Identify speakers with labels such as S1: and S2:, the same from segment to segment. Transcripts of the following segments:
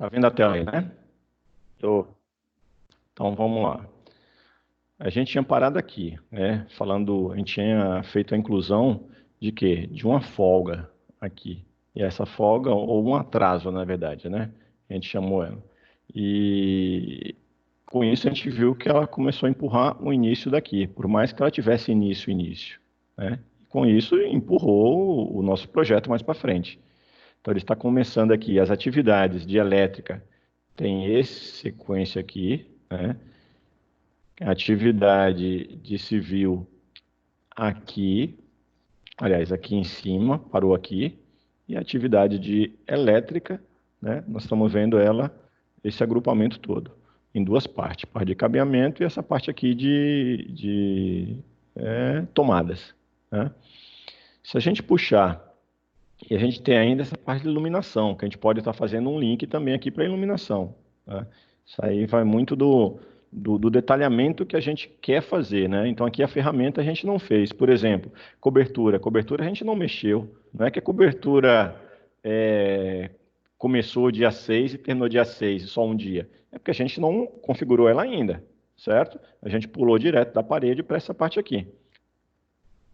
S1: Tá vendo a tela aí, né?
S2: Tô.
S1: Então vamos lá. A gente tinha parado aqui, né? Falando, a gente tinha feito a inclusão de quê? De uma folga aqui. E essa folga, ou um atraso, na verdade, né? A gente chamou ela. E com isso a gente viu que ela começou a empurrar o início daqui, por mais que ela tivesse início, né? Com isso empurrou o nosso projeto mais para frente. Então ele está começando aqui as atividades de elétrica, tem esse sequência aqui, né? Atividade de civil aqui, aliás, aqui em cima, parou aqui, e a atividade de elétrica, né? Nós estamos vendo ela, esse agrupamento todo, em duas partes, parte de cabeamento e essa parte aqui de tomadas, né? Se a gente puxar, e a gente tem ainda essa parte de iluminação, que a gente pode estar fazendo um link também aqui para iluminação, tá? Isso aí vai muito do detalhamento que a gente quer fazer, né? Então aqui a ferramenta a gente não fez. Por exemplo, cobertura. Cobertura a gente não mexeu. Não é que a cobertura começou dia 6 e terminou dia 6, só um dia. É porque a gente não configurou ela ainda, certo? A gente pulou direto da parede para essa parte aqui,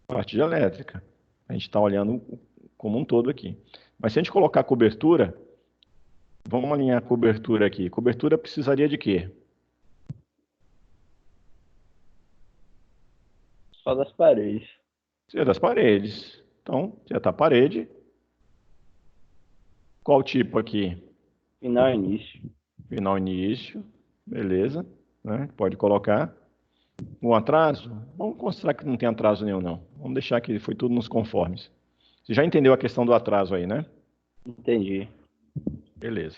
S1: parte de elétrica. A gente está olhando como um todo aqui. Mas se a gente colocar cobertura, vamos alinhar a cobertura aqui. Cobertura precisaria de quê?
S2: Só das paredes.
S1: Precisa das paredes. Então, já está a parede. Qual tipo aqui?
S2: Final e início.
S1: Final, início. Beleza. Né? Pode colocar. Um atraso? Vamos considerar que não tem atraso nenhum, não. Vamos deixar que foi tudo nos conformes. Você já entendeu a questão do atraso aí, né?
S2: Entendi.
S1: Beleza.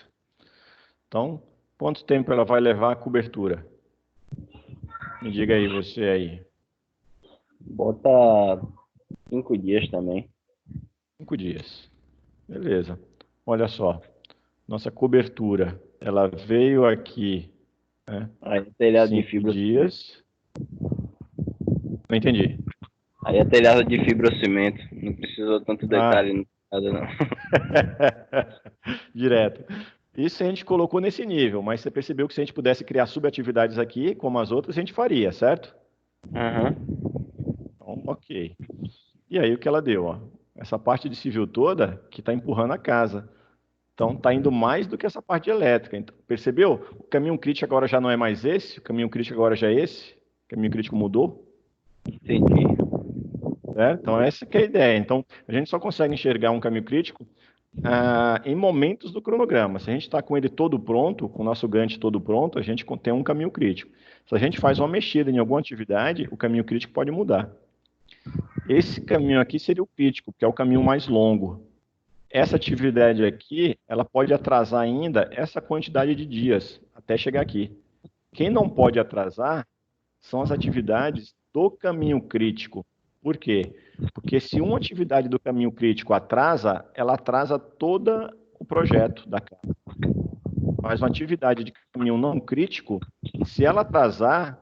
S1: Então, quanto tempo ela vai levar a cobertura? Me diga aí, você aí.
S2: Bota 5 dias também.
S1: 5 dias. Beleza. Olha só. Nossa cobertura, ela veio aqui, né?
S2: Aí é telhado de
S1: 5 dias.
S2: fibrocimento.
S1: Não entendi.
S2: Aí é telhado de fibrocimento. Não precisou tanto
S1: Ah,
S2: detalhe, nada não.
S1: direto. Isso a gente colocou nesse nível, mas você percebeu que se a gente pudesse criar subatividades aqui, como as outras, a gente faria, certo?
S2: Aham.
S1: Então, ok. E aí o que ela deu, ó? Essa parte de civil toda que está empurrando a casa. Então está indo mais do que essa parte elétrica. Então, percebeu? O caminho crítico agora já não é mais esse, o caminho crítico agora já é esse. O caminho crítico mudou.
S2: Entendi.
S1: Certo? Então essa que é a ideia. Então a gente só consegue enxergar um caminho crítico em momentos do cronograma. Se a gente está com ele todo pronto, com o nosso Gantt todo pronto, a gente tem um caminho crítico. Se a gente faz uma mexida em alguma atividade, o caminho crítico pode mudar. Esse caminho aqui seria o crítico, que é o caminho mais longo. Essa atividade aqui, ela pode atrasar ainda essa quantidade de dias até chegar aqui. Quem não pode atrasar são as atividades do caminho crítico. Por quê? Porque se uma atividade do caminho crítico atrasa, ela atrasa todo o projeto da casa. Mas uma atividade de caminho não crítico, se ela atrasar,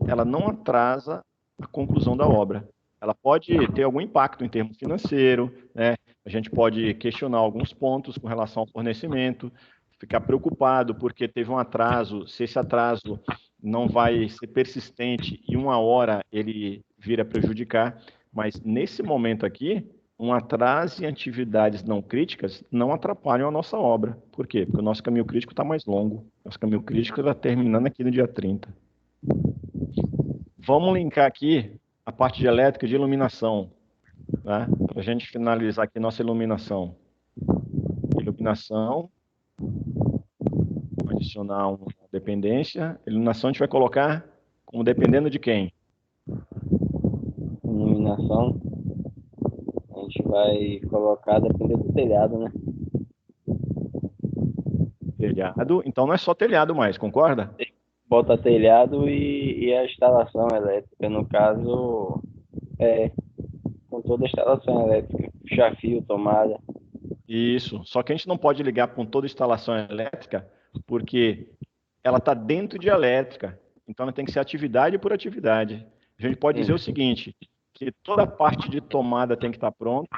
S1: ela não atrasa a conclusão da obra. Ela pode ter algum impacto em termos financeiro, né? A gente pode questionar alguns pontos com relação ao fornecimento, ficar preocupado porque teve um atraso, se esse atraso não vai ser persistente e uma hora ele vir a prejudicar, mas nesse momento aqui, um atraso em atividades não críticas não atrapalham a nossa obra. Por quê? Porque o nosso caminho crítico está mais longo. Nosso caminho crítico está terminando aqui no dia 30. Vamos linkar aqui a parte de elétrica e de iluminação, né? Para a gente finalizar aqui nossa iluminação. Iluminação, adicionar uma dependência. Iluminação a gente vai colocar como dependendo de quem?
S2: Iluminação. A gente vai colocar dependendo do telhado, né?
S1: Telhado. Então não é só telhado mais, concorda?
S2: Bota telhado e a instalação elétrica. No caso, com toda a instalação elétrica. Puxar fio, tomada.
S1: Isso. Só que a gente não pode ligar com toda instalação elétrica, porque ela está dentro de elétrica. Então ela tem que ser atividade por atividade. A gente pode dizer o
S2: Sim.
S1: seguinte, que toda a parte de tomada tem que estar pronta,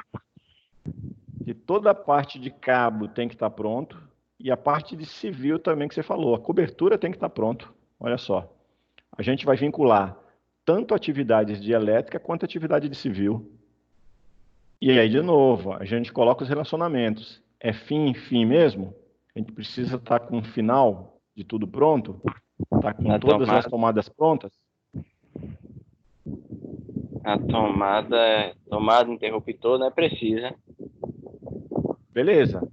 S1: que toda a parte de cabo tem que estar pronto, e a parte de civil também que você falou. A cobertura tem que estar pronto. Olha só. A gente vai vincular tanto atividades de elétrica quanto atividade de civil. E aí, de novo, a gente coloca os relacionamentos. É fim, fim mesmo? A gente precisa estar com o final de tudo pronto? Está com
S2: Na
S1: todas as
S2: tomada,
S1: tomadas prontas?
S2: a tomada, interruptor, não é precisa.
S1: Beleza.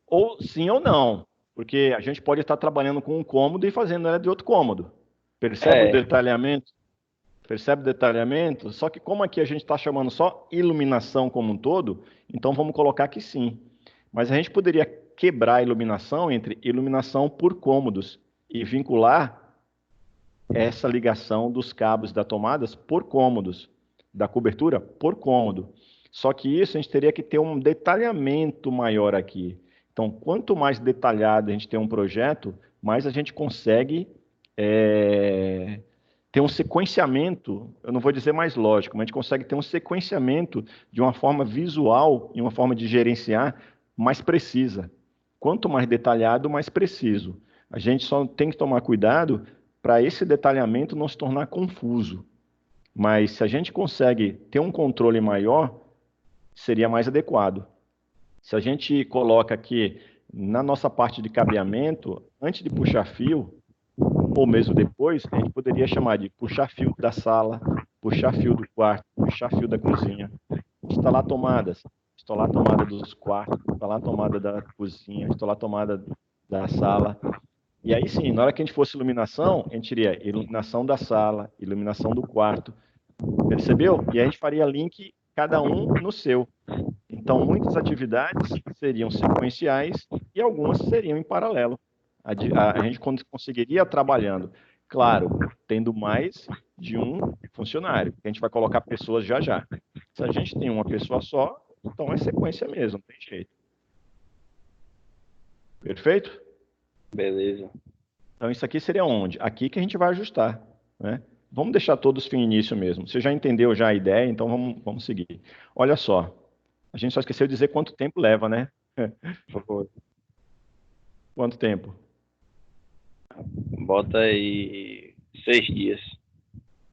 S1: Ou sim ou não. Porque a gente pode estar trabalhando com um cômodo e fazendo ela de outro cômodo. Percebe o
S2: É,
S1: detalhamento? Percebe o detalhamento? Só que como aqui a gente está chamando só iluminação como um todo, então vamos colocar que sim. Mas a gente poderia quebrar a iluminação entre iluminação por cômodos e vincular essa ligação dos cabos da tomadas por cômodos, da cobertura por cômodo. Só que isso a gente teria que ter um detalhamento maior aqui. Então, quanto mais detalhado a gente tem um projeto, mais a gente consegue ter um sequenciamento, eu não vou dizer mais lógico, mas a gente consegue ter um sequenciamento de uma forma visual e uma forma de gerenciar mais precisa. Quanto mais detalhado, mais preciso. A gente só tem que tomar cuidado para esse detalhamento não se tornar confuso. Mas se a gente consegue ter um controle maior, seria mais adequado. Se a gente coloca aqui na nossa parte de cabeamento, antes de puxar fio, ou mesmo depois, a gente poderia chamar de puxar fio da sala, puxar fio do quarto, puxar fio da cozinha, instalar tomadas, instalar tomada dos quartos, instalar tomada da cozinha, instalar tomada da sala. E aí sim, na hora que a gente fosse iluminação, a gente teria iluminação da sala, iluminação do quarto, percebeu? E aí a gente faria link cada um no seu. Então, muitas atividades seriam sequenciais e algumas seriam em paralelo. A gente conseguiria trabalhando, claro, tendo mais de um funcionário, que a gente vai colocar pessoas já já. Se a gente tem uma pessoa só, então é sequência mesmo, não tem jeito. Perfeito?
S2: beleza.
S1: Então, isso aqui seria onde? Aqui que a gente vai ajustar, né? Vamos deixar todos fim e início mesmo. Você já entendeu já a ideia, então vamos seguir. Olha só, a gente só esqueceu de dizer quanto tempo leva, né? Quanto tempo?
S2: Bota aí 6 dias.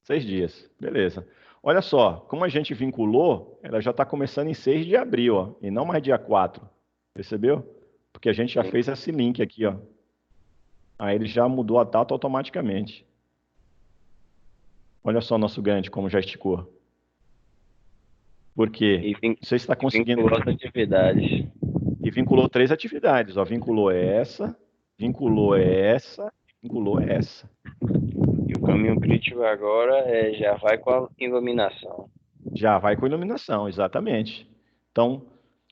S1: 6 dias, beleza. Olha só, como a gente vinculou, ela já está começando em 6 de abril, ó, e não mais dia 4. Percebeu? Porque a gente já
S2: Sim.
S1: fez esse link aqui, ó. Aí ele já mudou a data automaticamente. Olha só o nosso gancho, como já esticou. Por
S2: E,
S1: quê? Não sei se está
S2: e
S1: conseguindo.
S2: vinculou as atividades.
S1: E vinculou 3 atividades, ó. Vinculou essa, vinculou essa.
S2: E o caminho crítico agora já vai com a iluminação.
S1: Já vai com iluminação, exatamente. Então,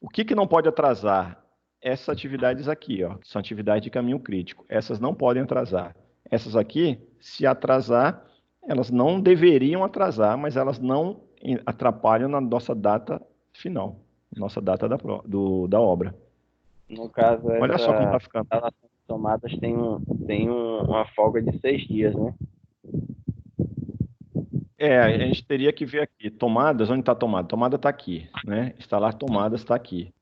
S1: o que não pode atrasar? Essas atividades aqui, ó, que são atividades de caminho crítico. Essas não podem atrasar. Essas aqui, se atrasar, elas não deveriam atrasar, mas elas não atrapalham na nossa data final, nossa data da obra.
S2: No caso,
S1: Olha só como
S2: essa
S1: está ficando.
S2: instalação de tomadas uma folga de 6 dias, né?
S1: A gente teria que ver aqui, tomadas, onde está a tomada? Tomada está aqui, né? Instalar tomadas está aqui.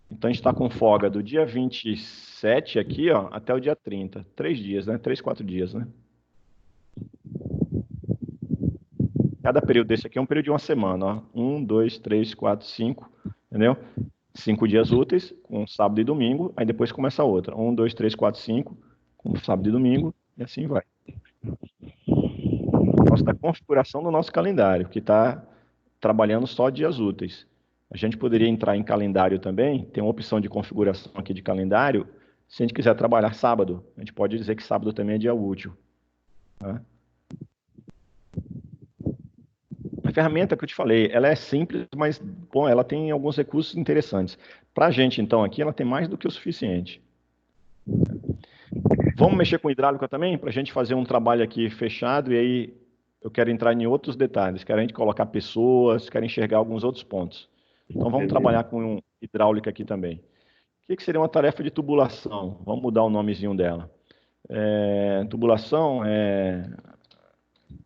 S1: Então a gente está com folga do dia 27 aqui, ó, até o dia 30. 3 dias, né? 3, 4 dias, né? Cada período desse aqui é um período de uma semana, ó. 1, 2, 3, 4, 5, entendeu? 5 dias úteis, com sábado e domingo, aí depois começa a outra. 1, 2, 3, 4, 5, com sábado e domingo, e assim vai. Nossa, da configuração do nosso calendário, que está trabalhando só dias úteis. A gente poderia entrar em calendário também, tem uma opção de configuração aqui de calendário. Se a gente quiser trabalhar sábado, a gente pode dizer que sábado também é dia útil. Tá? A ferramenta que eu te falei, ela é simples, mas bom, ela tem alguns recursos interessantes. Para a gente, então, aqui, ela tem mais do que o suficiente. Vamos mexer com hidráulica também, para a gente fazer um trabalho aqui fechado, e aí eu quero entrar em outros detalhes. Quero a gente colocar pessoas, quero enxergar alguns outros pontos. Então vamos
S2: Beleza.
S1: trabalhar com hidráulica aqui também. O que seria uma tarefa de tubulação? Vamos mudar o nomezinho dela. Tubulação é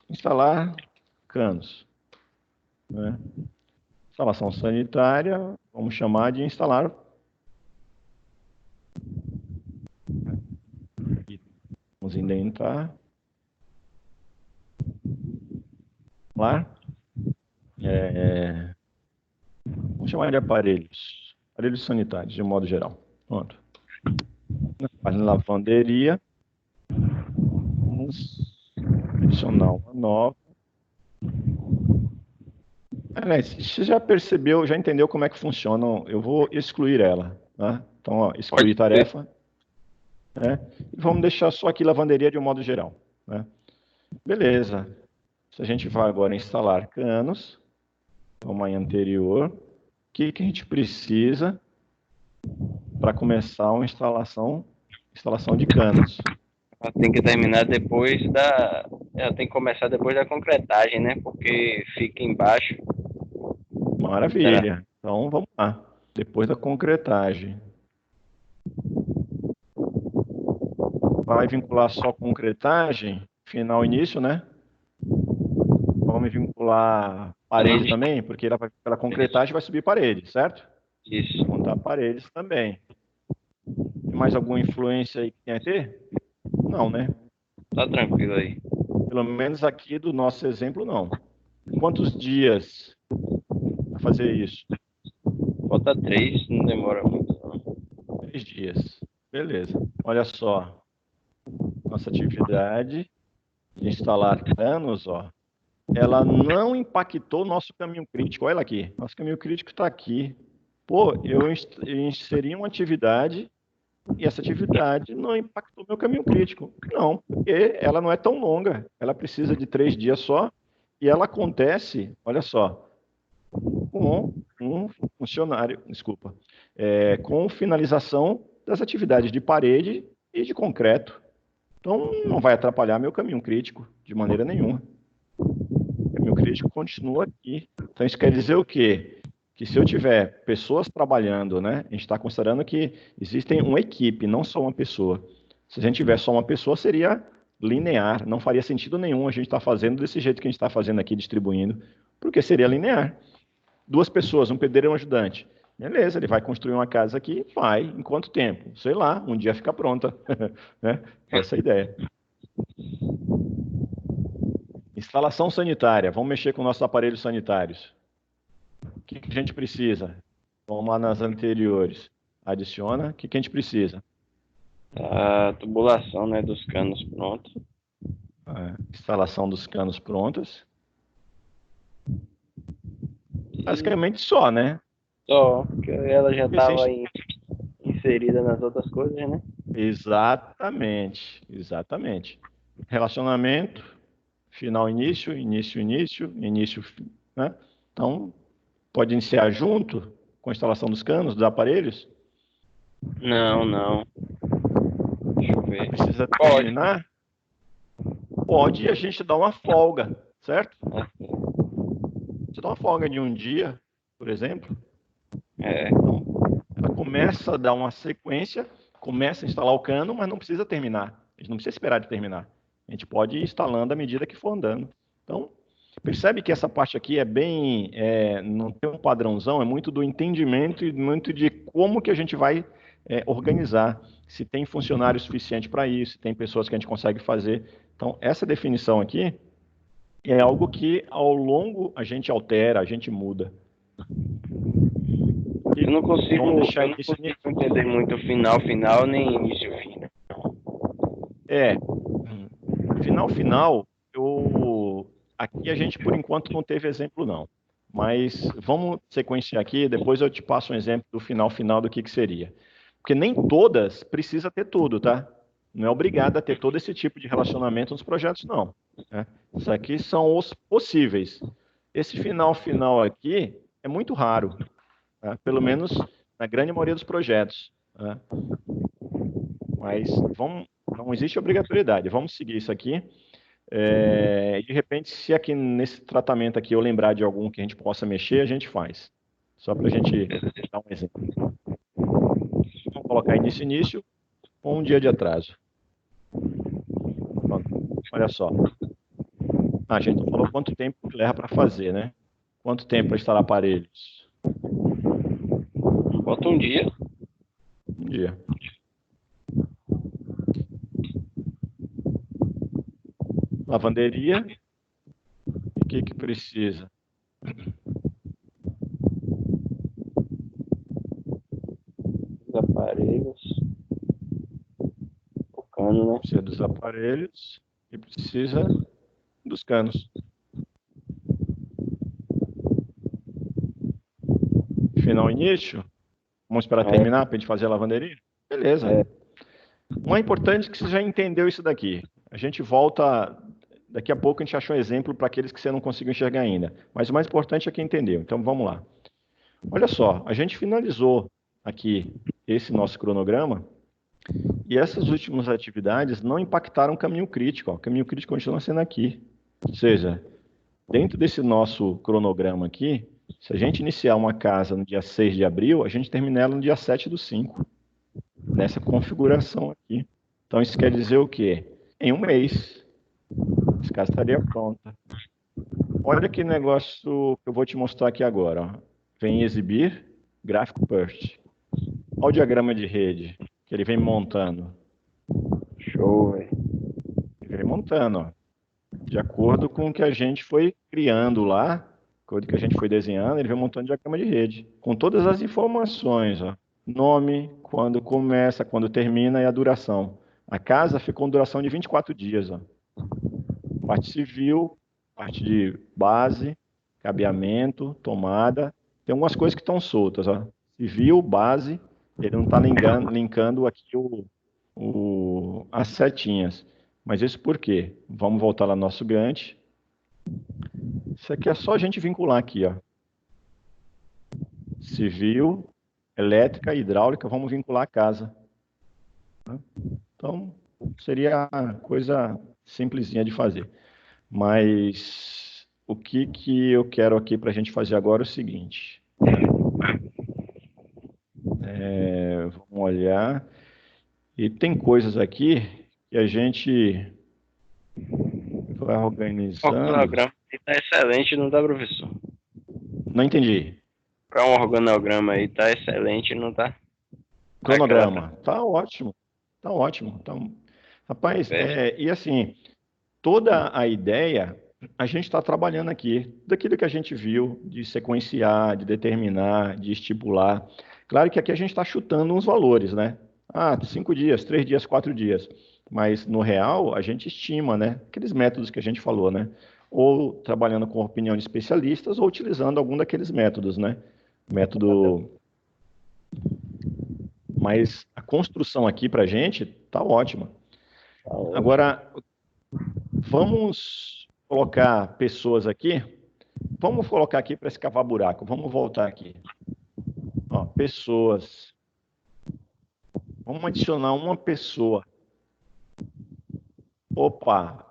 S1: instalar canos, né? Instalação sanitária, vamos chamar de instalar ainda entrar. Lá. Vamos chamar de aparelhos. Aparelhos sanitários, de modo geral. Pronto. Na página lavanderia, vamos adicionar uma nova. Você já percebeu, já entendeu como é que funciona? Eu vou excluir ela. Tá? Então, ó, excluir tarefa. Né? E vamos deixar só aqui lavanderia de um modo geral. Né? Beleza. Se a gente vai agora instalar canos, vamos aí anterior, o que a gente precisa para começar uma instalação de canos?
S2: Ela tem que terminar depois da. Ela tem que começar depois da concretagem, né? Porque fica embaixo.
S1: Maravilha. Então vamos lá. Depois da concretagem. Vai vincular só concretagem, final e início, né? Vamos vincular parede também, porque pela concretagem vai subir parede, certo?
S2: Isso.
S1: Vou contar paredes também. Tem mais alguma influência aí que tem a ter? Não, né?
S2: Tá tranquilo aí.
S1: Pelo menos aqui do nosso exemplo, não. Quantos dias para fazer isso?
S2: Falta 3, não demora muito. Não.
S1: 3 dias. Beleza. Olha só. Nossa atividade de instalar canos, ó, ela não impactou o nosso caminho crítico. Olha aqui. Nosso caminho crítico está aqui. Pô, eu inseri uma atividade e essa atividade não impactou meu caminho crítico. Não, porque ela não é tão longa. Ela precisa de 3 dias só e ela acontece, olha só, com um funcionário, desculpa, com finalização das atividades de parede e de concreto. Então, não vai atrapalhar meu caminho crítico de maneira nenhuma. O caminho crítico continua aqui. Então, isso quer dizer o quê? Que se eu tiver pessoas trabalhando, né? A gente está considerando que existem uma equipe, não só uma pessoa. Se a gente tiver só uma pessoa, seria linear. Não faria sentido nenhum a gente estar fazendo desse jeito que a gente está fazendo aqui, distribuindo, porque seria linear. 2 pessoas, um pedreiro e um ajudante. Beleza, ele vai construir uma casa aqui, vai. Em quanto tempo? Sei lá, um dia fica pronta. Né? Essa é a ideia. Instalação sanitária. Vamos mexer com nossos aparelhos sanitários. O que a gente precisa? Vamos lá nas anteriores. Adiciona. O que a gente precisa?
S2: A tubulação, né, dos canos pronto.
S1: Instalação dos canos prontas. Basicamente só, né?
S2: Só, porque ela já
S1: Porque
S2: estava inserida nas outras coisas, né?
S1: Exatamente, exatamente. Relacionamento, final, início, início, início, início, né? Então, pode iniciar junto com a instalação dos canos, dos aparelhos?
S2: Não. Deixa eu ver.
S1: Precisa terminar? Pode, e a gente dá uma folga, certo? Você dá uma folga de um dia, por exemplo. Então, ela começa a dar uma sequência, começa a instalar o cano, mas não precisa terminar. A gente não precisa esperar de terminar. A gente pode ir instalando à medida que for andando. Então, percebe que essa parte aqui é bem, não tem um padrãozão, é muito do entendimento e muito de como que a gente vai organizar. Se tem funcionário suficiente para isso, se tem pessoas que a gente consegue fazer. Então, essa definição aqui é algo que ao longo a gente altera, a gente muda.
S2: Eu não consigo
S1: isso
S2: entender muito final, nem início, fim, né?
S1: Final, aqui a gente por enquanto não teve exemplo não. Mas vamos sequenciar aqui, depois eu te passo um exemplo do final do que seria. Porque nem todas precisa ter tudo, tá? Não é obrigado a ter todo esse tipo de relacionamento nos projetos, não. Né? Isso aqui são os possíveis. Esse final aqui é muito raro, tá? Pelo menos na grande maioria dos projetos. Tá? Mas não existe obrigatoriedade. Vamos seguir isso aqui. De repente, se aqui nesse tratamento aqui eu lembrar de algum que a gente possa mexer, a gente faz. Só para a gente dar um exemplo. Vamos colocar início, com um dia de atraso. Pronto. Olha só. A gente não falou quanto tempo leva para fazer, né? Quanto tempo para instalar aparelhos?
S2: Bota um dia.
S1: Um dia. lavanderia. O que que precisa?
S2: Os aparelhos. O cano, né?
S1: Precisa dos aparelhos e precisa dos canos. Final e início? Vamos esperar terminar para a gente fazer a lavanderia? Beleza. O mais importante é que você já entendeu isso daqui. A gente volta. Daqui a pouco a gente achou um exemplo para aqueles que você não conseguiu enxergar ainda. Mas o mais importante é que entendeu. Então vamos lá. Olha só, a gente finalizou aqui esse nosso cronograma e essas últimas atividades não impactaram o caminho crítico. Ó. O caminho crítico continua sendo aqui. Ou seja, dentro desse nosso cronograma aqui, se a gente iniciar uma casa no dia 6 de abril, a gente termina ela no dia 7/5, nessa configuração aqui. Então isso quer dizer o quê? Em um mês, essa casa estaria pronta. Olha que negócio que eu vou te mostrar aqui agora. Ó. Vem exibir gráfico Perst. Olha o diagrama de rede que ele vem montando.
S2: Show, velho.
S1: Ele vem montando, ó. De acordo com o que a gente foi criando lá, de acordo com o que a gente foi desenhando, ele vem montando diagrama de rede. Com todas as informações, ó. Nome, quando começa, quando termina e a duração. A casa ficou com duração de 24 dias, ó. Parte civil, parte de base, cabeamento, tomada. Tem algumas coisas que estão soltas, ó. Civil, base, ele não está linkando aqui as setinhas. Mas isso por quê? Vamos voltar lá no nosso Gantt. Isso aqui é só a gente vincular aqui, ó. Civil, elétrica, hidráulica, vamos vincular a casa. Então, seria coisa simplesinha de fazer. Mas o que eu quero aqui para a gente fazer agora é o seguinte. Vamos olhar. E tem coisas aqui que a gente vai
S2: O
S1: organizando.
S2: organograma tá excelente, não tá, professor?
S1: Não entendi.
S2: Para um organograma aí tá excelente, não tá?
S1: Cronograma. Tá ótimo. Tá ótimo. Então, rapaz, e assim, toda a ideia, a gente está trabalhando aqui, daquilo que a gente viu, de sequenciar, de determinar, de estipular. Claro que aqui a gente está chutando uns valores, né? 5 dias, 3 dias, 4 dias. Mas, no real, a gente estima, né? Aqueles métodos que a gente falou, né? Ou trabalhando com opinião de especialistas, ou utilizando algum daqueles métodos, né? Método. Mas a construção aqui para a gente está ótima. Agora, vamos colocar pessoas aqui. Vamos colocar aqui para escavar buraco. Vamos voltar aqui. Ó, pessoas. Vamos adicionar uma pessoa. Opa,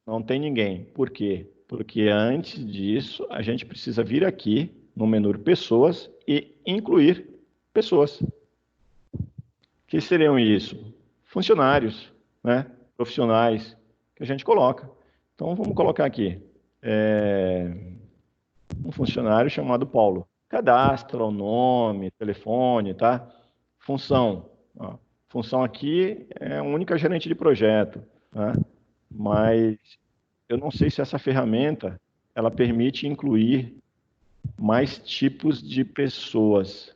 S1: não tem ninguém. Por quê? Porque antes disso, a gente precisa vir aqui no menu pessoas e incluir pessoas. O que seriam isso? Funcionários, né? Profissionais que a gente coloca. Então, vamos colocar aqui um funcionário chamado Paulo. Cadastra o nome, telefone, tá? Função. Ó. Função aqui é a única gerente de projeto, tá? Mas eu não sei se essa ferramenta ela permite incluir mais tipos de pessoas.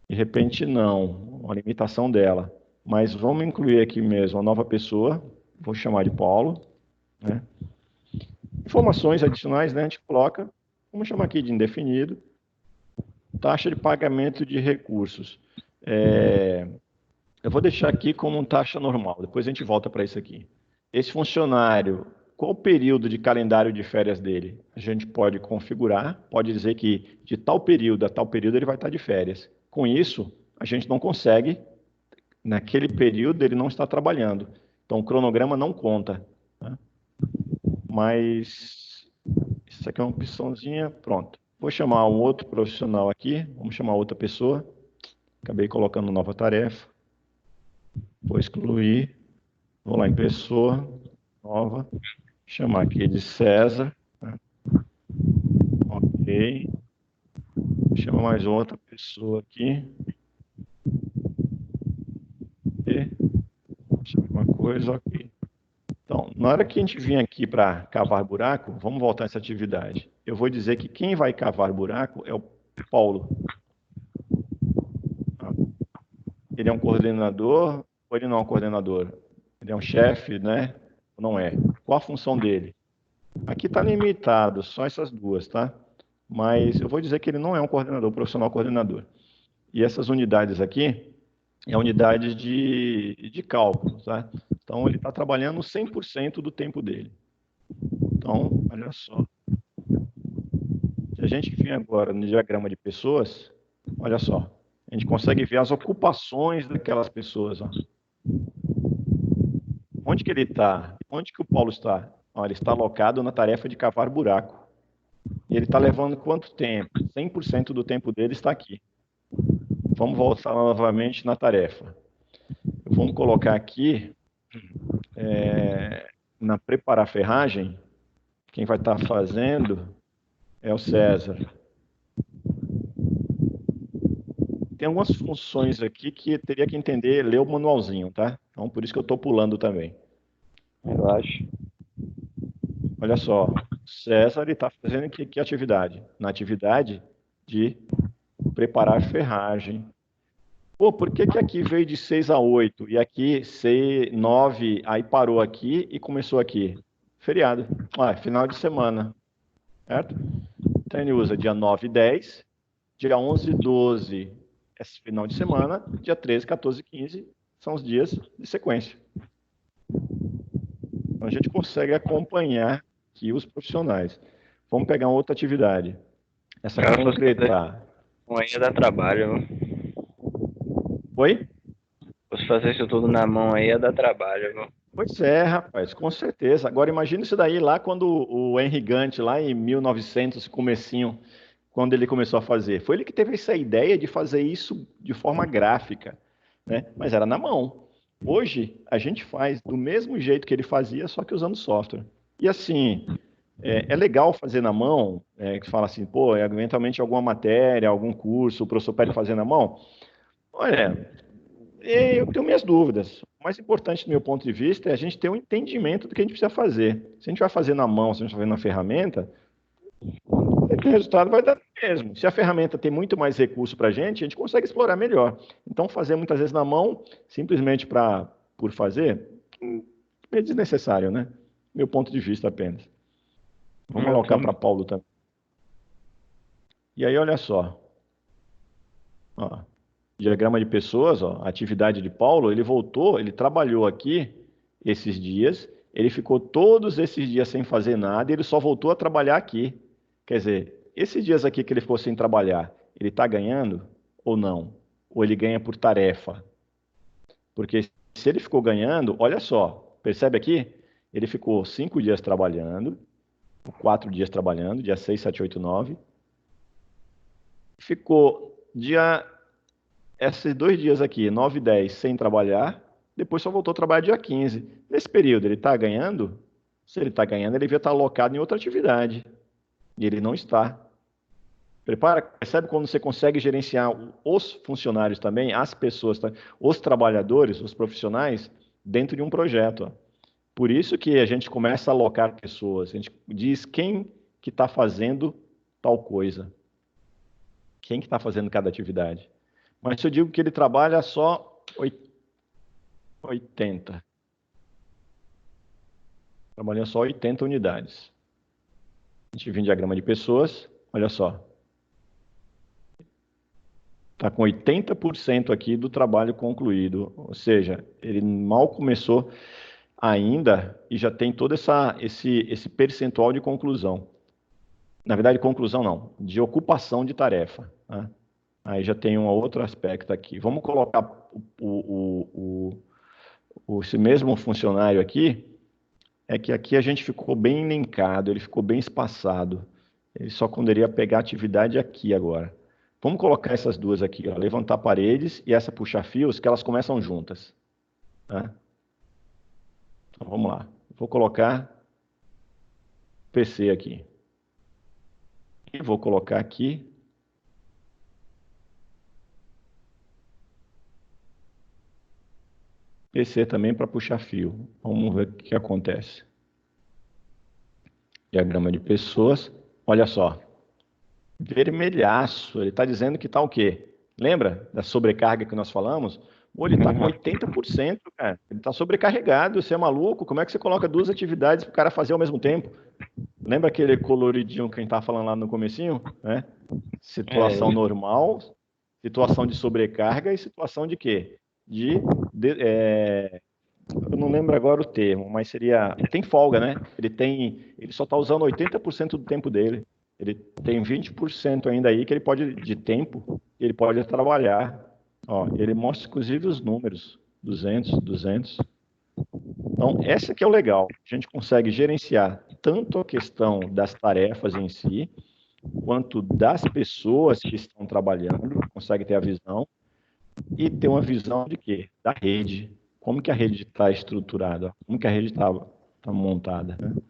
S1: De repente, não. Uma limitação dela. Mas vamos incluir aqui mesmo uma nova pessoa. Vou chamar de Paulo, né? Informações adicionais, né? A gente coloca, vamos chamar aqui de indefinido, taxa de pagamento de recursos. Eu vou deixar aqui como taxa normal, depois a gente volta para isso aqui. Esse funcionário, qual o período de calendário de férias dele? A gente pode configurar, pode dizer que de tal período a tal período ele vai estar de férias. Com isso, a gente não consegue, naquele período ele não está trabalhando. Então o cronograma não conta. Tá? Mas isso aqui é uma opçãozinha, pronto. Vou chamar um outro profissional aqui, vamos chamar outra pessoa. Acabei colocando nova tarefa. Vou excluir, vou lá em pessoa, nova, chamar aqui de César. Tá? Ok. Chama mais outra pessoa aqui. E chama uma coisa, ok. Então, na hora que a gente vir aqui para cavar buraco, vamos voltar a essa atividade. Eu vou dizer que quem vai cavar buraco é o Paulo. Ele é um coordenador ou ele não é um coordenador? Ele é um chefe, né? Ou não é? Qual a função dele? Aqui está limitado, só essas duas, tá? Mas eu vou dizer que ele não é um coordenador, profissional coordenador. E essas unidades aqui é unidades de cálculo, tá? Então, ele está trabalhando 100% do tempo dele. Então, olha só. Se a gente vir agora no diagrama de pessoas, olha só. A gente consegue ver as ocupações daquelas pessoas, ó. Onde que ele está? Onde que o Paulo está? Ó, ele está alocado na tarefa de cavar buraco. E ele está levando quanto tempo? 100% do tempo dele está aqui. Vamos voltar novamente na tarefa. Vamos colocar aqui, na preparar ferragem, quem vai estar fazendo é o César. Tem algumas funções aqui que teria que entender, ler o manualzinho, tá? Então, por isso que eu estou pulando também.
S2: Relaxa.
S1: Olha só, César está fazendo que atividade? Na atividade de preparar ferragem. Pô, por que que aqui veio de 6 a 8 e aqui 6, 9, aí parou aqui e começou aqui? Feriado. Ah, é final de semana, certo? Então ele usa dia 9 e 10, dia 11 e 12 é final de semana, dia 13, 14 e 15 são os dias de sequência. Então a gente consegue acompanhar aqui os profissionais. Vamos pegar uma outra atividade. Essa
S2: Cara, fosse fazer
S1: concretar.
S2: com ia dar trabalho, viu?
S1: Oi?
S2: Fosse fazer isso tudo na mão aí ia dar trabalho, viu?
S1: Pois é, rapaz, com certeza. Agora imagina isso daí lá quando o Henry Gantt, lá em 1900, comecinho, quando ele começou a fazer. Foi ele que teve essa ideia de fazer isso de forma gráfica, né? Mas era na mão. Hoje, a gente faz do mesmo jeito que ele fazia, só que usando software. E assim, é legal fazer na mão, que fala assim, pô, eventualmente alguma matéria, algum curso, o professor pede fazer na mão. Olha, eu tenho minhas dúvidas. O mais importante, do meu ponto de vista, é a gente ter um entendimento do que a gente precisa fazer. Se a gente vai fazer na mão, se a gente vai fazer na ferramenta, o resultado vai dar mesmo. Se a ferramenta tem muito mais recurso para a gente consegue explorar melhor. Então, fazer muitas vezes na mão, simplesmente por fazer, é desnecessário, né? Meu ponto de vista apenas. Vamos
S2: Eu
S1: alocar para
S2: também.
S1: Paulo também. E aí, olha só. Ó, diagrama de pessoas, ó, a atividade de Paulo, ele voltou, ele trabalhou aqui esses dias, ele ficou todos esses dias sem fazer nada, e ele só voltou a trabalhar aqui. Quer dizer, esses dias aqui que ele ficou sem trabalhar, ele está ganhando ou não? Ou ele ganha por tarefa? Porque se ele ficou ganhando, olha só, percebe aqui? Ele ficou 5 dias trabalhando, 4 dias trabalhando, dia 6, 7, 8, 9. Ficou dia esses 2 dias aqui, 9 e 10, sem trabalhar, depois só voltou a trabalhar dia 15. Nesse período, ele está ganhando? Se ele está ganhando, ele devia estar alocado em outra atividade. E ele não está. Prepara, percebe quando você consegue gerenciar os funcionários também, as pessoas, os trabalhadores, os profissionais, dentro de um projeto. Ó. Por isso que a gente começa a alocar pessoas. A gente diz quem que está fazendo tal coisa. Quem que está fazendo cada atividade. Mas se eu digo que ele trabalha só 80. Trabalhando só 80 unidades. A gente vem diagrama de pessoas, olha só. Está com 80% aqui do trabalho concluído. Ou seja, ele mal começou ainda e já tem todo esse percentual de conclusão. Na verdade, conclusão não, de ocupação de tarefa. Né? Aí já tem um outro aspecto aqui. Vamos colocar esse mesmo funcionário aqui. É que aqui a gente ficou bem linkado, ele ficou bem espaçado. Ele só poderia pegar atividade aqui agora. Vamos colocar essas duas aqui, ó, levantar paredes e essa puxar fios, que elas começam juntas. Tá? Então vamos lá. Vou colocar PC aqui. E vou colocar aqui PC também para puxar fio. Vamos ver o que acontece. Diagrama de pessoas. Olha só. Vermelhaço. Ele está dizendo que está o quê? Lembra da sobrecarga que nós falamos? Ou ele está com 80%, cara. Ele está sobrecarregado. Você é maluco? Como é que você coloca duas atividades para o cara fazer ao mesmo tempo? Lembra aquele coloridinho que a gente estava falando lá no comecinho? Né? Situação normal, situação de sobrecarga e situação de quê? Eu não lembro agora o termo, mas seria. Ele tem folga, né? Ele só está usando 80% do tempo dele. Ele tem 20% ainda aí que ele pode, de tempo, ele pode trabalhar. Ó, ele mostra inclusive os números: 200, 200. Então, essa que é o legal. A gente consegue gerenciar tanto a questão das tarefas em si, quanto das pessoas que estão trabalhando, consegue ter a visão, e ter uma visão de quê? Da rede. Como que a rede está estruturada? Como que a rede está montada? Né? O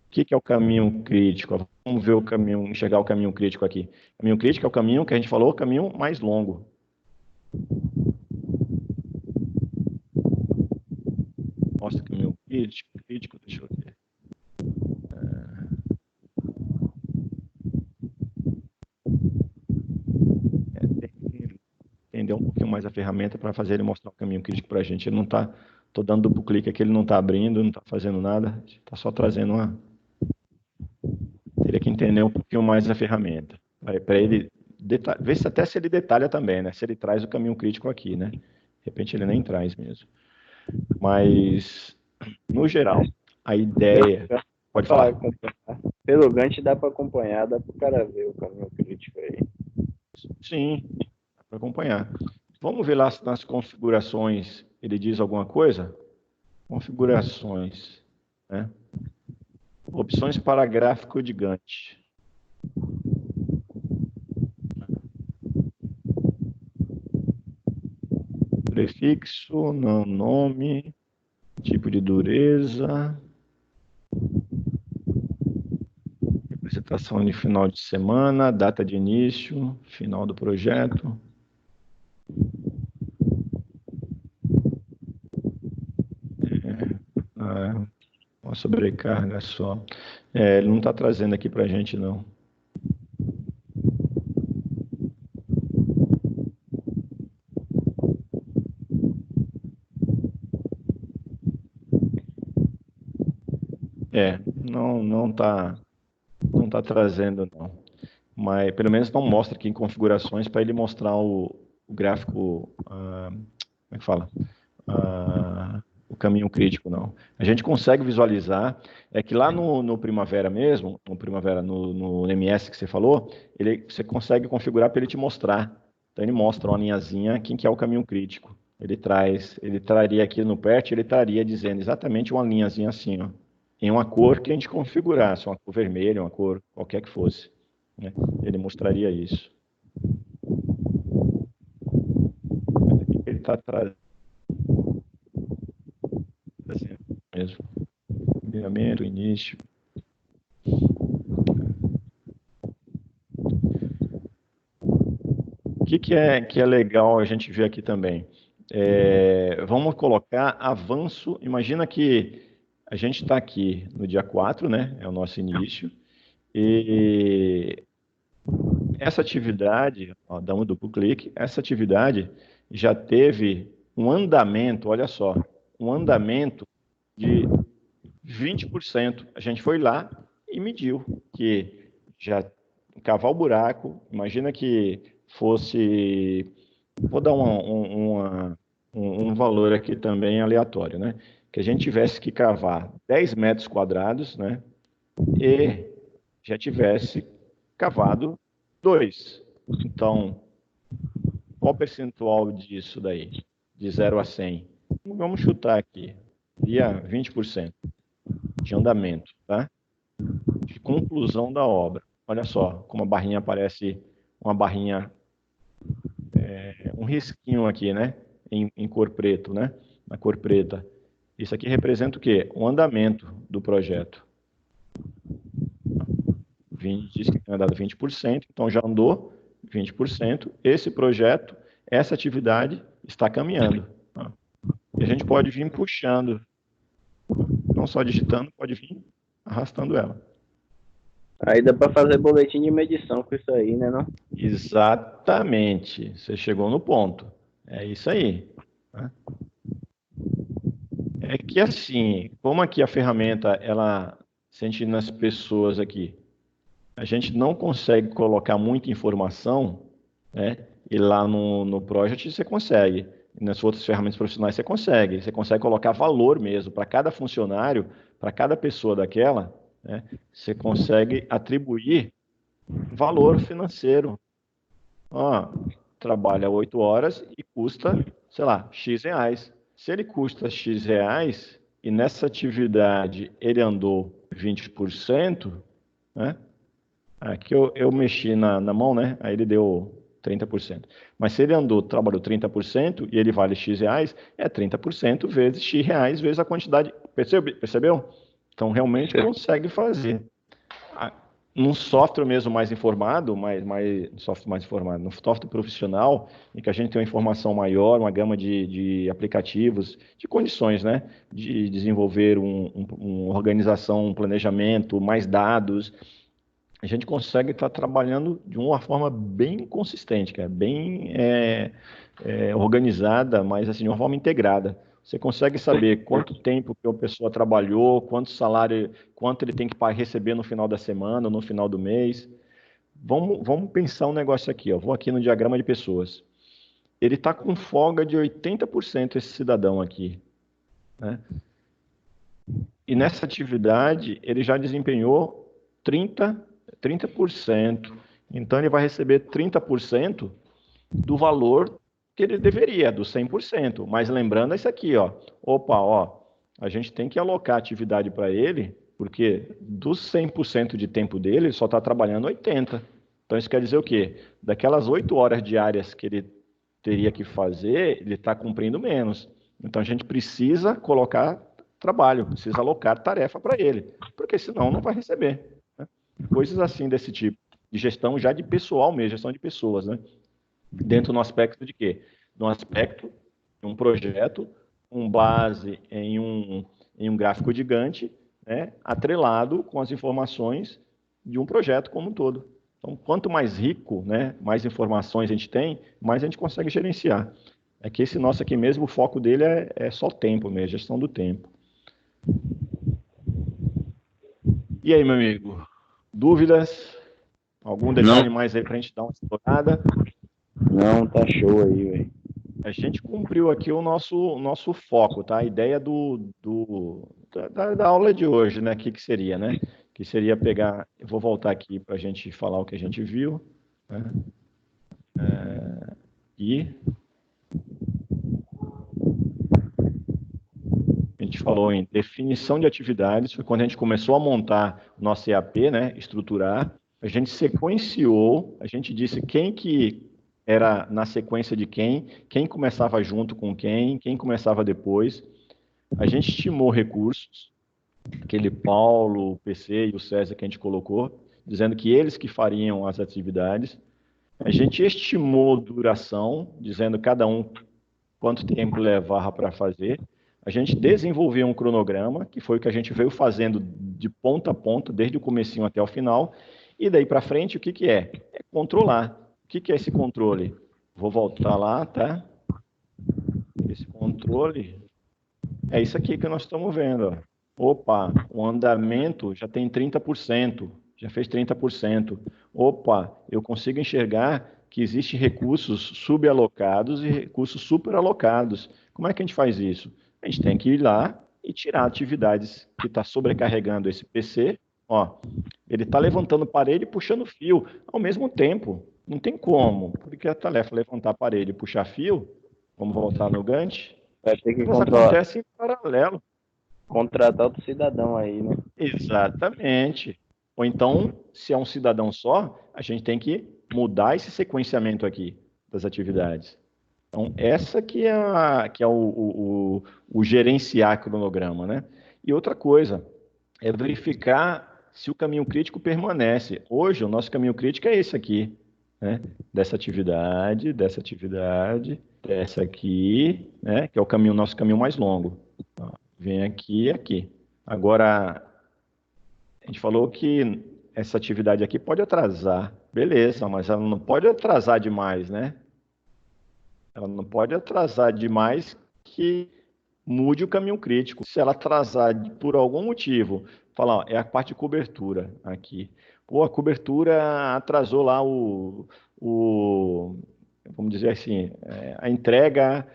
S1: que é o caminho crítico? Vamos ver o caminho, enxergar o caminho crítico aqui. O caminho crítico é o caminho que a gente falou, o caminho mais longo. Mostra o caminho crítico, deixa eu ver. Entender um pouquinho mais a ferramenta para fazer ele mostrar o caminho crítico para a gente. Ele não está, estou dando duplo clique aqui, ele não está abrindo, não está fazendo nada, está só trazendo uma. Teria que entender um pouquinho mais a ferramenta. Para ele ver se até se ele detalha também, né? Se ele traz o caminho crítico aqui, né? De repente ele nem traz mesmo. Mas, no geral, a ideia. Pode falar.
S2: Pelo Gantt dá para acompanhar, dá para o cara ver o caminho crítico aí.
S1: Sim, dá para acompanhar. Vamos ver lá nas configurações, ele diz alguma coisa? Configurações, né? Opções para gráfico de Gantt. Prefixo, não, nome, tipo de dureza, representação de final de semana, data de início, final do projeto. Uma sobrecarga só. Ele não está trazendo aqui para a gente, não. Não tá trazendo, não. Mas pelo menos não mostra aqui em configurações para ele mostrar o gráfico, como é que fala? O caminho crítico, não. A gente consegue visualizar, é que lá no Primavera mesmo, no MS que você falou, você consegue configurar para ele te mostrar. Então ele mostra uma linhazinha, quem que é o caminho crítico. Ele traria aqui no PERT, ele estaria dizendo exatamente uma linhazinha assim, ó, em uma cor que a gente configurasse, uma cor vermelha, uma cor qualquer que fosse. Né? Ele mostraria isso. Mas aqui ele está trazendo mesmo. Enviamento, início. O que é legal a gente ver aqui também? Vamos colocar avanço. Imagina que a gente está aqui no dia 4, né? É o nosso início. E essa atividade, ó, dá um duplo clique, essa atividade já teve um andamento, olha só, um andamento de 20%. A gente foi lá e mediu que já cavar o buraco, imagina que fosse, vou dar um valor aqui também aleatório, né? Que a gente tivesse que cavar 10 metros quadrados, né? E já tivesse cavado 2. Então, qual percentual disso daí? De 0 a 100? Vamos chutar aqui. Seria 20% de andamento, tá? De conclusão da obra. Olha só como a barrinha aparece, uma barrinha, um risquinho aqui, né? Em cor preto, né? Na cor preta. Isso aqui representa o quê? O andamento do projeto. Diz que tem andado 20%, então já andou 20%. Esse projeto, essa atividade está caminhando. E a gente pode vir puxando, não só digitando, pode vir arrastando ela.
S2: Aí dá para fazer boletim de medição com isso aí, né, não?
S1: Exatamente, você chegou no ponto. É isso aí. Né? É que assim, como aqui a ferramenta, ela sente nas pessoas aqui, a gente não consegue colocar muita informação, né? E lá no Project você consegue. E nas outras ferramentas profissionais você consegue. Você consegue colocar valor mesmo para cada funcionário, para cada pessoa daquela, né? Você consegue atribuir valor financeiro. Ó, trabalha 8 horas e custa, sei lá, X reais. Se ele custa X reais e nessa atividade ele andou 20%, né? Aqui eu mexi na mão, né? Aí ele deu 30%. Mas se ele andou, trabalhou 30% e ele vale X reais, é 30% vezes X reais vezes a quantidade. Percebeu? Então realmente consegue fazer. Num software mesmo mais informado, software mais informado, num software profissional, em que a gente tem uma informação maior, uma gama de aplicativos, de condições, né? De desenvolver uma organização, um planejamento, mais dados, a gente consegue estar trabalhando de uma forma bem consistente, cara, bem organizada, mas assim, de uma forma integrada. Você consegue saber quanto tempo que a pessoa trabalhou, quanto salário, quanto ele tem que receber no final da semana, no final do mês. Vamos pensar um negócio aqui, ó. Vou aqui no diagrama de pessoas. Ele está com folga de 80% esse cidadão aqui, né? E nessa atividade ele já desempenhou 30%. Então ele vai receber 30% do valor que ele deveria, do 100%. Mas lembrando isso aqui, ó. Opa, ó, a gente tem que alocar atividade para ele, porque dos 100% de tempo dele, ele só está trabalhando 80%. Então isso quer dizer o quê? Daquelas 8 horas diárias que ele teria que fazer, ele está cumprindo menos. Então a gente precisa colocar trabalho, precisa alocar tarefa para ele, porque senão não vai receber. Né? Coisas assim desse tipo, de gestão já de pessoal mesmo, gestão de pessoas, né? Dentro do aspecto de quê? No aspecto de um projeto com base em um gráfico gigante, né, atrelado com as informações de um projeto como um todo. Então, quanto mais rico, né, mais informações a gente tem, mais a gente consegue gerenciar. É que esse nosso aqui mesmo, o foco dele é só o tempo mesmo, gestão do tempo. E aí, meu amigo? Dúvidas? Algum detalhe
S2: Não,
S1: mais aí para a gente dar uma explorada?
S2: não, tá show aí, velho.
S1: A gente cumpriu aqui o nosso foco, tá? A ideia da aula de hoje, né? O que seria, né? Que seria pegar. Eu vou voltar aqui para a gente falar o que a gente viu, né? E a gente falou em definição de atividades, foi quando a gente começou a montar o nosso EAP, né? Estruturar. A gente sequenciou, a gente disse quem que era na sequência de quem começava junto com quem começava depois. A gente estimou recursos, aquele Paulo, o PC e o César que a gente colocou, dizendo que eles que fariam as atividades. A gente estimou duração, dizendo cada um quanto tempo levava para fazer. A gente desenvolveu um cronograma, que foi o que a gente veio fazendo de ponta a ponta, desde o comecinho até o final. E daí para frente, o que, que é? É controlar. O que, que é esse controle? Vou voltar lá, tá? Esse controle é isso aqui que nós estamos vendo. Ó. Opa, o andamento já tem 30%, já fez 30%. Opa, eu consigo enxergar que existem recursos subalocados e recursos superalocados. Como é que a gente faz isso? A gente tem que ir lá e tirar atividades que está sobrecarregando esse PC. Ó, ele está levantando parede e puxando fio ao mesmo tempo. Não tem como, porque a tarefa levantar parede e puxar fio, vamos voltar no Gantt,
S2: Vai ter que
S1: elas acontecem em paralelo.
S2: contratar outro cidadão aí, né?
S1: Exatamente. Ou então, se é um cidadão só, a gente tem que mudar esse sequenciamento aqui das atividades. Então, essa que é o gerenciar cronograma, né? E outra coisa, é verificar se o caminho crítico permanece. Hoje, o nosso caminho crítico é esse aqui. né? Dessa atividade, dessa aqui, né? Que é o caminho, nosso caminho mais longo. Ó, vem aqui e aqui. Agora, a gente falou que essa atividade aqui pode atrasar. Beleza, mas ela não pode atrasar demais, né? Ela não pode atrasar demais que mude o caminho crítico. Se ela atrasar por algum motivo, falar, ó, é a parte de cobertura aqui. Pô, a cobertura atrasou lá o vamos dizer assim, a entrega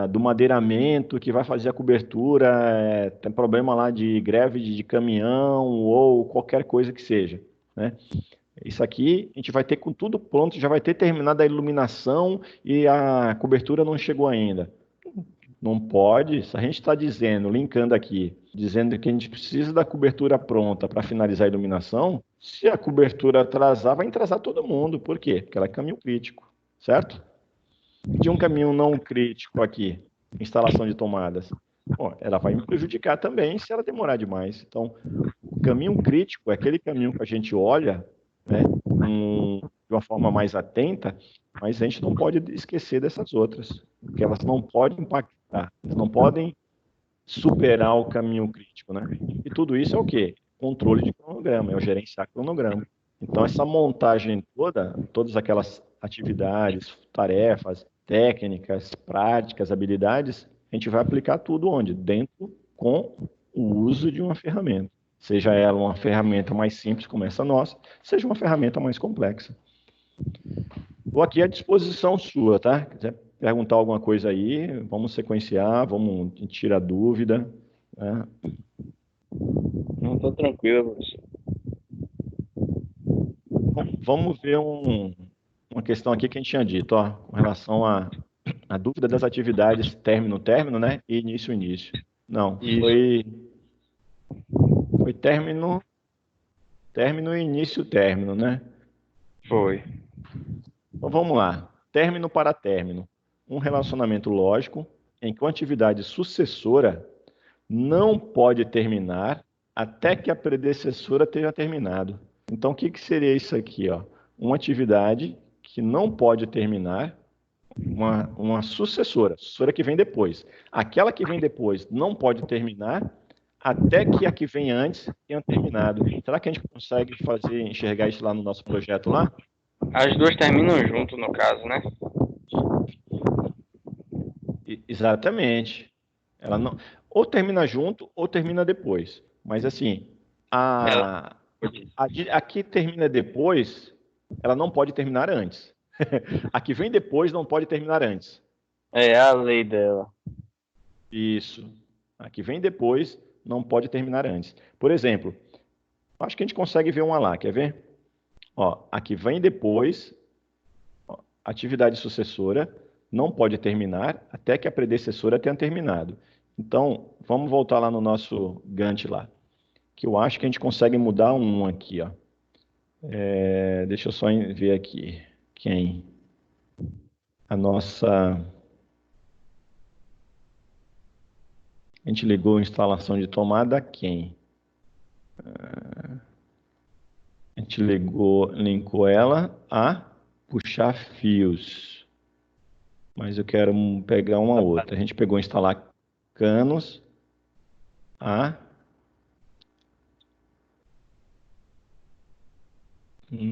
S1: do madeiramento que vai fazer a cobertura, tem problema lá de greve de caminhão ou qualquer coisa que seja, né? Isso aqui a gente vai ter com tudo pronto, já vai ter terminado a iluminação e a cobertura não chegou ainda. Não pode, se a gente está dizendo, linkando aqui, dizendo que a gente precisa da cobertura pronta para finalizar a iluminação, se a cobertura atrasar, vai atrasar todo mundo. Por quê? Porque ela é caminho crítico, certo? De um caminho não crítico aqui, instalação de tomadas, bom, ela vai me prejudicar também se ela demorar demais. Então, o caminho crítico é aquele caminho que a gente olha, né, de uma forma mais atenta, mas a gente não pode esquecer dessas outras, porque elas não podem impactar, elas não podem superar o caminho crítico, né? E tudo isso é o quê? Controle de cronograma, é o gerenciar cronograma. Então, essa montagem toda, todas aquelas atividades, tarefas, técnicas, práticas, habilidades, a gente vai aplicar tudo onde? Dentro com o uso de uma ferramenta. Seja ela uma ferramenta mais simples, como essa nossa, seja uma ferramenta mais complexa. Estou aqui à disposição sua, tá? Quiser perguntar alguma coisa aí, vamos sequenciar, vamos tirar dúvida, né?
S2: Não estou tranquilo, professor.
S1: Vamos ver uma questão aqui que a gente tinha dito, ó, com relação à dúvida das atividades término, né? E início. Não,
S2: Isso.
S1: foi término, término, né?
S2: Foi.
S1: Então vamos lá. Término para término. Um relacionamento lógico em que uma atividade sucessora não pode terminar até que a predecessora tenha terminado. Então, o que seria isso aqui? Ó? Uma atividade que não pode terminar, uma sucessora que vem depois. Aquela que vem depois não pode terminar até que a que vem antes tenha terminado. Será que a gente consegue enxergar isso lá no nosso projeto lá?
S2: As duas terminam junto, no caso, né?
S1: Exatamente. Ela não, ou termina junto ou termina depois. Mas assim,
S2: Ela.
S1: a que termina depois, ela não pode terminar antes. A que vem depois não pode terminar antes.
S2: É a lei dela.
S1: Isso. A que vem depois não pode terminar antes. Por exemplo, acho que a gente consegue ver uma lá, quer ver? Ó, a que vem depois, ó, atividade sucessora, não pode terminar até que a predecessora tenha terminado. Então, vamos voltar lá no nosso Gantt lá, que eu acho que a gente consegue mudar um aqui, ó. Deixa eu só ver aqui. Quem? A nossa... A gente ligou a instalação de tomada a quem? A gente linkou ela a puxar fios. Mas eu quero pegar uma outra. A gente pegou instalar canos a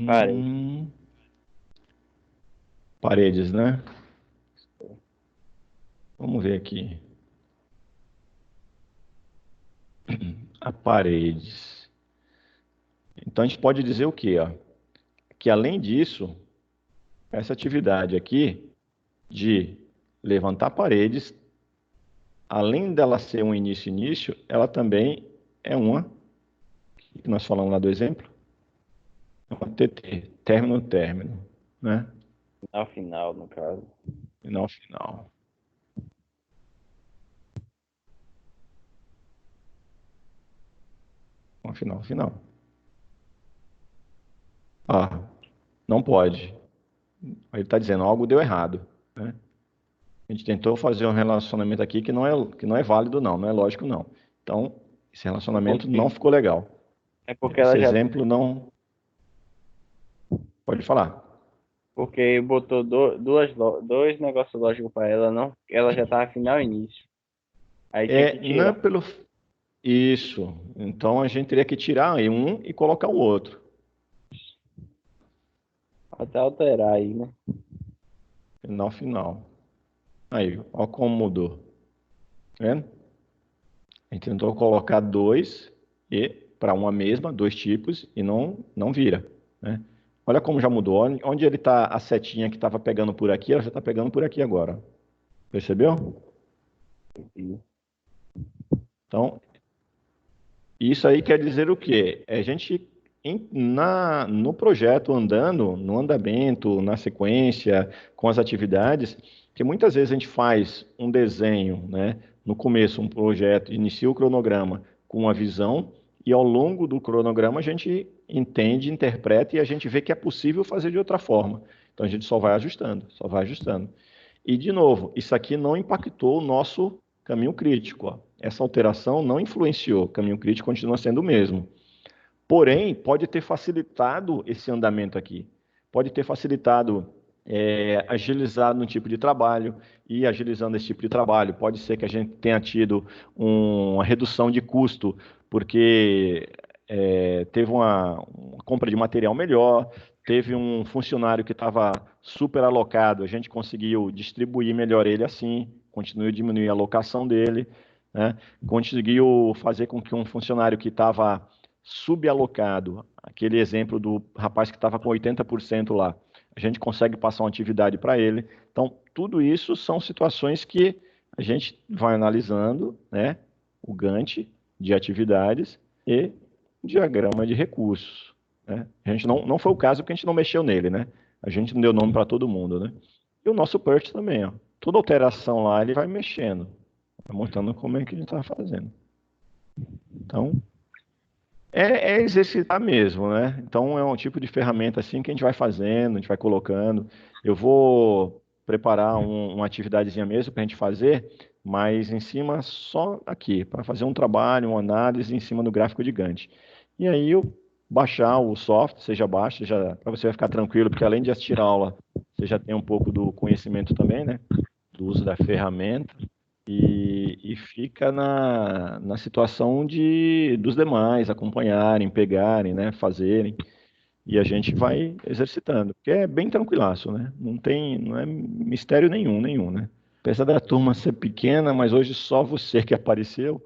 S2: Parede.
S1: paredes, né? Vamos ver aqui. A paredes. Então a gente pode dizer o quê? Ó? Que além disso, essa atividade aqui de levantar paredes, além dela ser um início, ela também é uma, que nós falamos lá do exemplo, é uma TT, término, né?
S2: Final, no caso.
S1: Final. Final. Ah, não pode. Aí ele está dizendo, algo deu errado, né? A gente tentou fazer um relacionamento aqui que não é válido, não é lógico, não. Então, esse relacionamento não ficou legal.
S2: É porque
S1: Esse
S2: ela já
S1: exemplo não... Pode falar.
S2: Porque botou dois negócios lógicos para ela, não. Ela já tava final e início. Aí tinha que
S1: Não é
S2: tirar.
S1: pelo isso. Então a gente teria que tirar aí um e colocar o outro.
S2: Até alterar aí, né?
S1: Final, final. Aí, ó como mudou. Tá vendo? A gente tentou colocar dois e para uma mesma, dois tipos, e não vira, né? Olha como já mudou. Onde ele está, a setinha que estava pegando por aqui, ela já está pegando por aqui agora. Percebeu?
S2: E
S1: Então, isso aí quer dizer o quê? É a gente, no projeto andando, no andamento, na sequência, com as atividades, que muitas vezes a gente faz um desenho, né? No começo, um projeto, inicia o cronograma com uma visão, e ao longo do cronograma a gente entende, interpreta e a gente vê que é possível fazer de outra forma. Então a gente só vai ajustando, só vai ajustando. E, de novo, isso aqui não impactou o nosso caminho crítico. Ó. Essa alteração não influenciou, o caminho crítico continua sendo o mesmo. Porém, pode ter facilitado esse andamento aqui. Pode ter facilitado, agilizado no tipo de trabalho, e agilizando esse tipo de trabalho, pode ser que a gente tenha tido uma redução de custo, porque teve uma compra de material melhor, teve um funcionário que estava super alocado, a gente conseguiu distribuir melhor ele assim, continuou a diminuir a alocação dele, né? Conseguiu fazer com que um funcionário que estava subalocado, aquele exemplo do rapaz que estava com 80% lá, a gente consegue passar uma atividade para ele. Então, tudo isso são situações que a gente vai analisando, né, o Gantt de atividades e o diagrama de recursos, né? A gente não foi o caso porque a gente não mexeu nele, né? A gente não deu nome para todo mundo, né? E o nosso PERT também, ó. Toda alteração lá ele vai mexendo, vai mostrando como é que a gente está fazendo. Então, é exercitar mesmo, né? Então é um tipo de ferramenta assim que a gente vai fazendo, a gente vai colocando. Eu vou preparar uma atividadezinha mesmo para a gente fazer, mas em cima só aqui, para fazer um trabalho, uma análise em cima do gráfico de Gantt. E aí eu baixar o software, seja baixo, já para você ficar tranquilo, porque além de assistir a aula, você já tem um pouco do conhecimento também, né? Do uso da ferramenta e fica na situação dos demais acompanharem, pegarem, né, fazerem, e a gente vai exercitando, porque é bem tranquilaço, né? Não é mistério nenhum, né? Apesar da turma ser pequena, mas hoje só você que apareceu,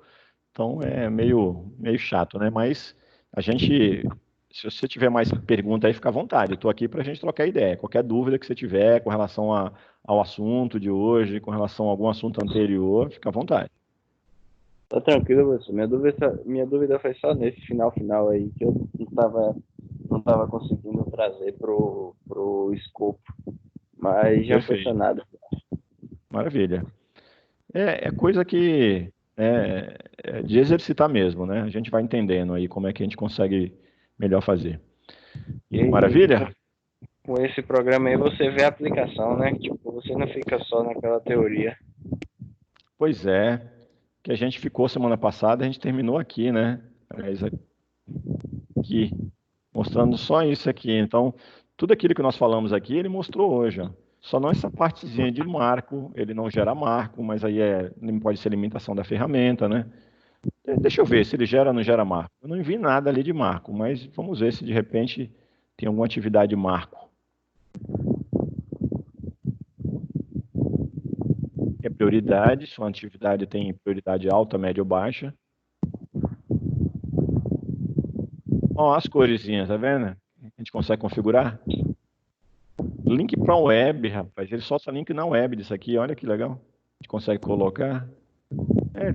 S1: então é meio chato, né? Mas a gente, se você tiver mais pergunta aí, fica à vontade. Eu estou aqui para a gente trocar ideia. Qualquer dúvida que você tiver com relação ao assunto de hoje, com relação a algum assunto anterior, fica à vontade.
S2: tá tranquilo, professor. Minha dúvida foi só nesse final aí, que eu não tava conseguindo trazer pro escopo. Mas já foi
S1: Perfeito.
S2: sanado.
S1: Maravilha. É coisa que é de exercitar mesmo, né? A gente vai entendendo aí como é que a gente consegue melhor fazer.
S2: E
S1: Maravilha?
S2: com esse programa aí você vê a aplicação, né? Tipo, você não fica só naquela teoria.
S1: Pois é. Que a gente ficou semana passada, a gente terminou aqui, né? Aliás, aqui, mostrando só isso aqui. Então, tudo aquilo que nós falamos aqui, ele mostrou hoje, ó. Só não essa partezinha de marco, ele não gera marco, mas aí pode ser limitação da ferramenta, né? Deixa eu ver se ele gera ou não gera marco. Eu não vi nada ali de marco, mas vamos ver se de repente tem alguma atividade de marco. É prioridade, se uma atividade tem prioridade alta, média ou baixa. Ó, as coresinhas, tá vendo? A gente consegue configurar. Link para web, rapaz. Ele solta link na web disso aqui, olha que legal. A gente consegue colocar.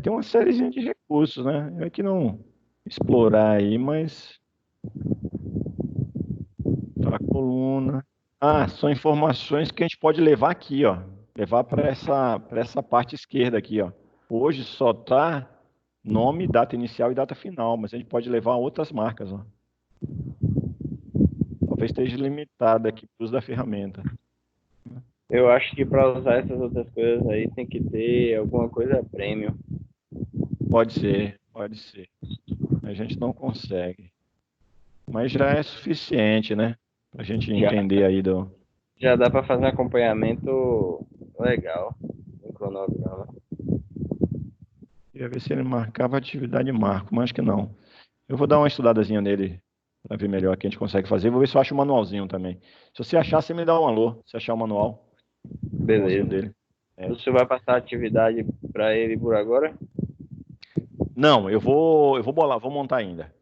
S1: Tem uma sériezinha de recursos, né? Eu aqui não explorar aí, mas para a coluna. Ah, são informações que a gente pode levar aqui, ó. Levar para essa parte esquerda aqui, ó. Hoje só tá nome, data inicial e data final, mas a gente pode levar outras marcas, ó. Talvez esteja limitado aqui para o uso da ferramenta.
S2: Eu acho que para usar essas outras coisas aí tem que ter alguma coisa premium.
S1: Pode ser, pode ser. A gente não consegue. Mas já é suficiente, né? Para a gente
S2: Já.
S1: entender aí do.
S2: Já dá para fazer um acompanhamento legal no cronograma.
S1: Ia ver se ele marcava atividade marco, mas acho que não. Eu vou dar uma estudadazinha nele para ver melhor o que a gente consegue fazer. Vou ver se eu acho o manualzinho também. Se você achar, você me dá um alô. Se achar o manualzinho
S2: Beleza.
S1: dele. É.
S2: Você vai passar a atividade para ele por agora?
S1: Não, eu vou bolar, vou montar ainda.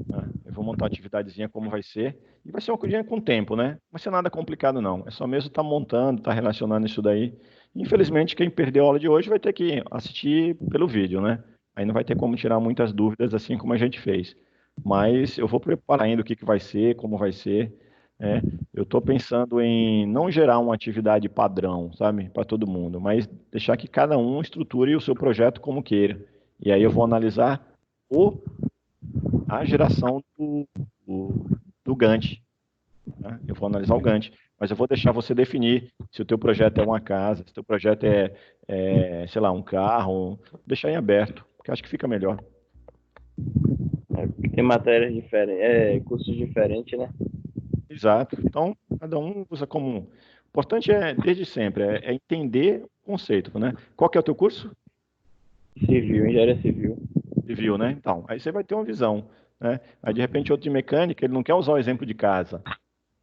S1: Né? Eu vou montar a atividadezinha como vai ser. E vai ser uma coisinha com tempo, né? Não vai ser nada complicado, não. É só mesmo estar montando, estar relacionando isso daí. Infelizmente, quem perdeu a aula de hoje vai ter que assistir pelo vídeo, né? Aí não vai ter como tirar muitas dúvidas assim como a gente fez. Mas eu vou preparar ainda o que que vai ser, como vai ser. Né? Eu estou pensando em não gerar uma atividade padrão, sabe, para todo mundo, mas deixar que cada um estruture o seu projeto como queira. E aí eu vou analisar o a geração do Gantt. Né? Eu vou analisar o Gantt, mas eu vou deixar você definir se o teu projeto é uma casa, se o teu projeto sei lá, um carro, deixar em aberto, porque acho que fica melhor.
S2: Tem matérias diferentes, cursos diferentes, né?
S1: Exato. Então, cada um usa como. O importante é, desde sempre, é entender o conceito, né? Qual que é o teu curso?
S2: Civil, engenharia civil.
S1: Civil, né? Então, aí você vai ter uma visão, né? Aí, de repente, outro de mecânica, ele não quer usar o exemplo de casa.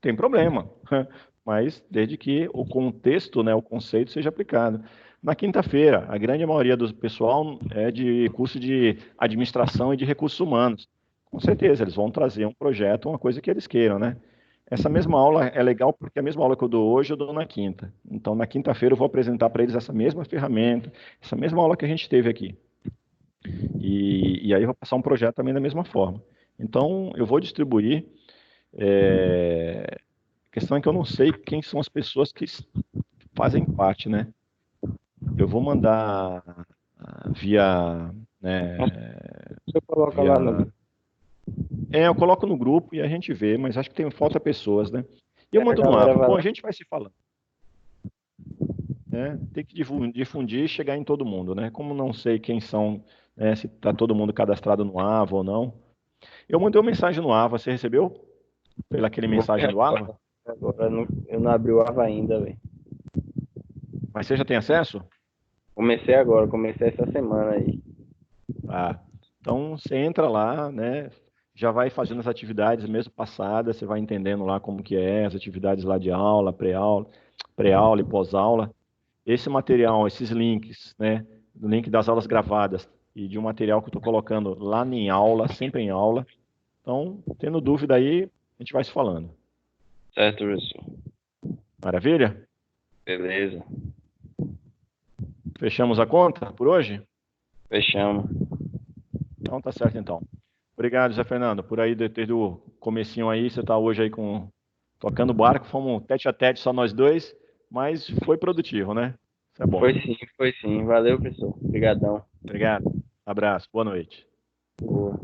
S1: Tem problema, mas desde que o contexto, né, o conceito seja aplicado. Na quinta-feira, a grande maioria do pessoal é de curso de administração e de recursos humanos. Com certeza, eles vão trazer um projeto, uma coisa que eles queiram, né? Essa mesma aula é legal porque a mesma aula que eu dou hoje, eu dou na quinta. Então, na quinta-feira, eu vou apresentar para eles essa mesma ferramenta, essa mesma aula que a gente teve aqui. E aí eu vou passar um projeto também da mesma forma. Então, eu vou distribuir. A questão é que eu não sei quem são as pessoas que fazem parte, né? Eu vou mandar via, né,
S2: Você coloca lá no
S1: via... eu coloco no grupo e a gente vê, mas acho que tem falta pessoas, né? E eu
S2: a
S1: mando no
S2: galera
S1: AVA.
S2: vai
S1: Bom, a
S2: lá.
S1: gente vai se falando, né? Tem que difundir e chegar em todo mundo, né? Como não sei quem são, né, se tá todo mundo cadastrado no AVA ou não. Eu mandei uma mensagem no AVA, você recebeu? Pela aquele
S2: Vou
S1: mensagem
S2: ver
S1: do AVA?
S2: agora eu não abri o Ava ainda, velho.
S1: Mas você já tem acesso?
S2: Comecei agora, comecei essa semana aí.
S1: Tá. Então você entra lá, né? Já vai fazendo as atividades mesmo passadas, você vai entendendo lá como que é, as atividades lá de aula, pré-aula e pós-aula. Esse material, esses links, né? O link das aulas gravadas e de um material que eu estou colocando lá em aula, sempre em aula. Então, tendo dúvida aí, a gente vai se falando.
S2: Certo, professor?
S1: Maravilha?
S2: Beleza.
S1: Fechamos a conta por hoje?
S2: Fechamos.
S1: Então tá certo então. Obrigado, Zé Fernando. Por aí, desde o comecinho aí, você está hoje aí tocando barco, fomos tete a tete, só nós dois, mas foi produtivo, né? Isso é bom.
S2: Foi sim, foi sim. Valeu, professor. Obrigadão.
S1: Obrigado. Abraço. Boa noite.
S2: Boa.